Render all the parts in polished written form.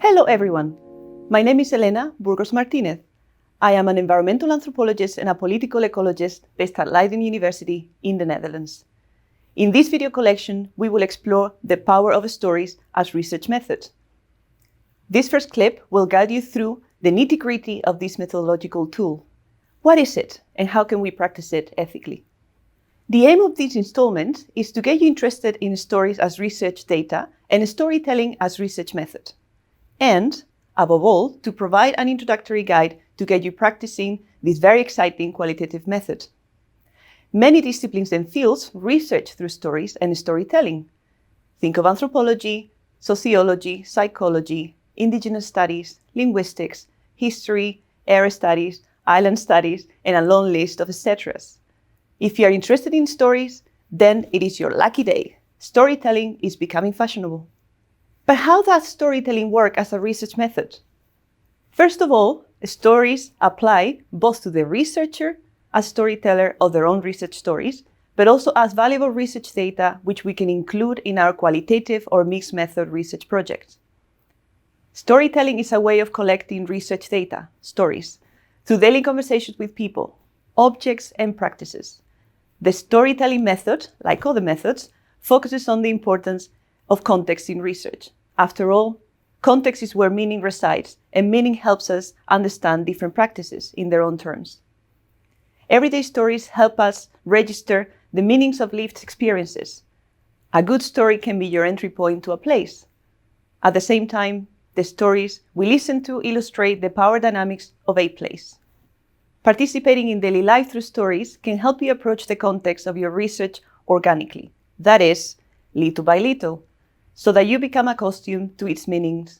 Hello everyone, my name is Elena Burgos Martinez. I am an environmental anthropologist and a political ecologist based at Leiden University in the Netherlands. In this video collection, we will explore the power of stories as research method. This first clip will guide you through the nitty-gritty of this methodological tool. What is it and how can we practice it ethically? The aim of this installment is to get you interested in stories as research data and storytelling as research method. And, above all, to provide an introductory guide to get you practicing this very exciting qualitative method. Many disciplines and fields research through stories and storytelling. Think of anthropology, sociology, psychology, indigenous studies, linguistics, history, air studies, island studies, and a long list of etceteras. If you are interested in stories, then it is your lucky day. Storytelling is becoming fashionable. But how does storytelling work as a research method? First of all, stories apply both to the researcher as storyteller of their own research stories, but also as valuable research data which we can include in our qualitative or mixed method research projects. Storytelling is a way of collecting research data, stories, through daily conversations with people, objects, and practices. The storytelling method, like other methods, focuses on the importance of context in research. After all, context is where meaning resides, and meaning helps us understand different practices in their own terms. Everyday stories help us register the meanings of lived experiences. A good story can be your entry point to a place. At the same time, the stories we listen to illustrate the power dynamics of a place. Participating in daily life through stories can help you approach the context of your research organically, that is, little by little, so that you become accustomed to its meanings,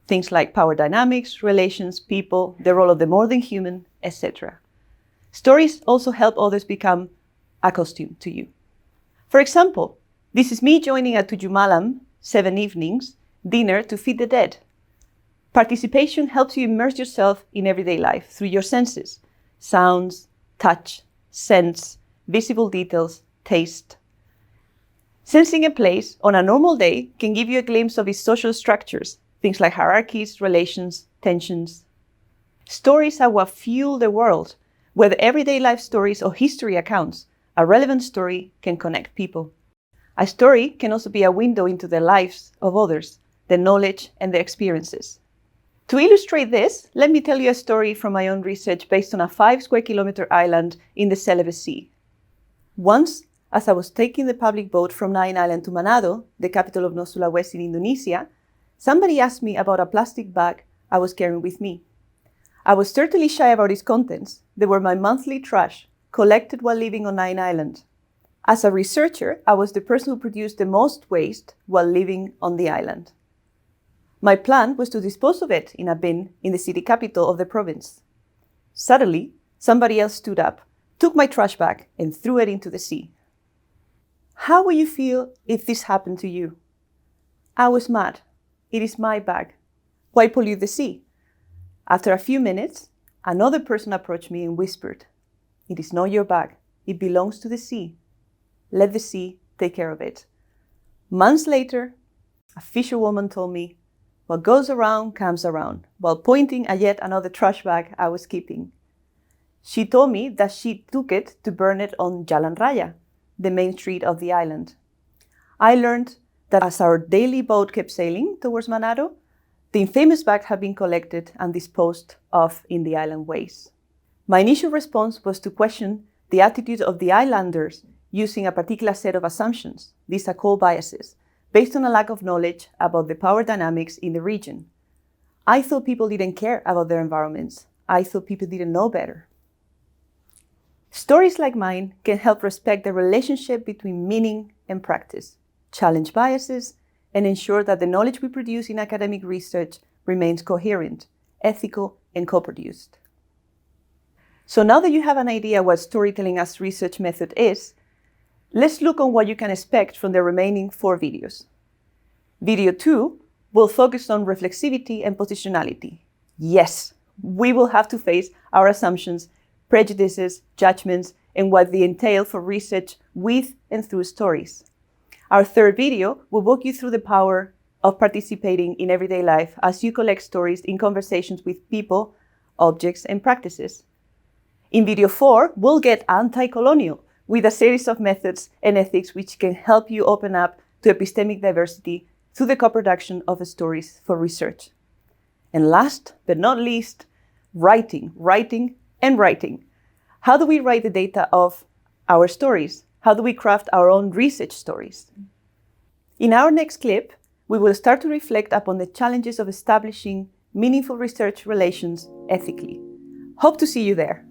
things like power dynamics, relations, people, the role of the more than human, etc. Stories also help others become accustomed to you. For example, this is me joining a Tujuh Malam, 7 evenings, dinner to feed the dead. Participation helps you immerse yourself in everyday life through your senses, sounds, touch, scents, visible details, taste. Sensing a place on a normal day can give you a glimpse of its social structures, things like hierarchies, relations, tensions. Stories are what fuel the world. Whether everyday life stories or history accounts, a relevant story can connect people. A story can also be a window into the lives of others, their knowledge and their experiences. To illustrate this, let me tell you a story from my own research based on a 5 square kilometer island in the Celebes Sea. Once, as I was taking the public boat from Leiden Island to Manado, the capital of Nusa Sulawesi in Indonesia, somebody asked me about a plastic bag I was carrying with me. I was certainly shy about its contents. They were my monthly trash, collected while living on Leiden Island. As a researcher, I was the person who produced the most waste while living on the island. My plan was to dispose of it in a bin in the city capital of the province. Suddenly, somebody else stood up, took my trash bag, and threw it into the sea. How would you feel if this happened to you? I was mad. It is my bag. Why pollute the sea? After a few minutes, another person approached me and whispered, "It is not your bag. It belongs to the sea. Let the sea take care of it." Months later, a fisherwoman told me, "What goes around comes around," while pointing at yet another trash bag I was keeping. She told me that she took it to burn it on Jalan Raya, the main street of the island. I learned that as our daily boat kept sailing towards Manado, the infamous bag had been collected and disposed of in the island ways. My initial response was to question the attitude of the islanders using a particular set of assumptions. These are called biases, based on a lack of knowledge about the power dynamics in the region. I thought people didn't care about their environments. I thought people didn't know better. Stories like mine can help respect the relationship between meaning and practice, challenge biases, and ensure that the knowledge we produce in academic research remains coherent, ethical, and co-produced. So now that you have an idea what storytelling as research method is, let's look on what you can expect from the remaining 4 videos. Video 2 will focus on reflexivity and positionality. Yes, we will have to face our assumptions, prejudices, judgments, and what they entail for research with and through stories. Our third video will walk you through the power of participating in everyday life as you collect stories in conversations with people, objects, and practices. In video 4, we'll get anti-colonial with a series of methods and ethics which can help you open up to epistemic diversity through the co-production of stories for research. And last but not least, writing. How do we write the data of our stories? How do we craft our own research stories? In our next clip, we will start to reflect upon the challenges of establishing meaningful research relations ethically. Hope to see you there.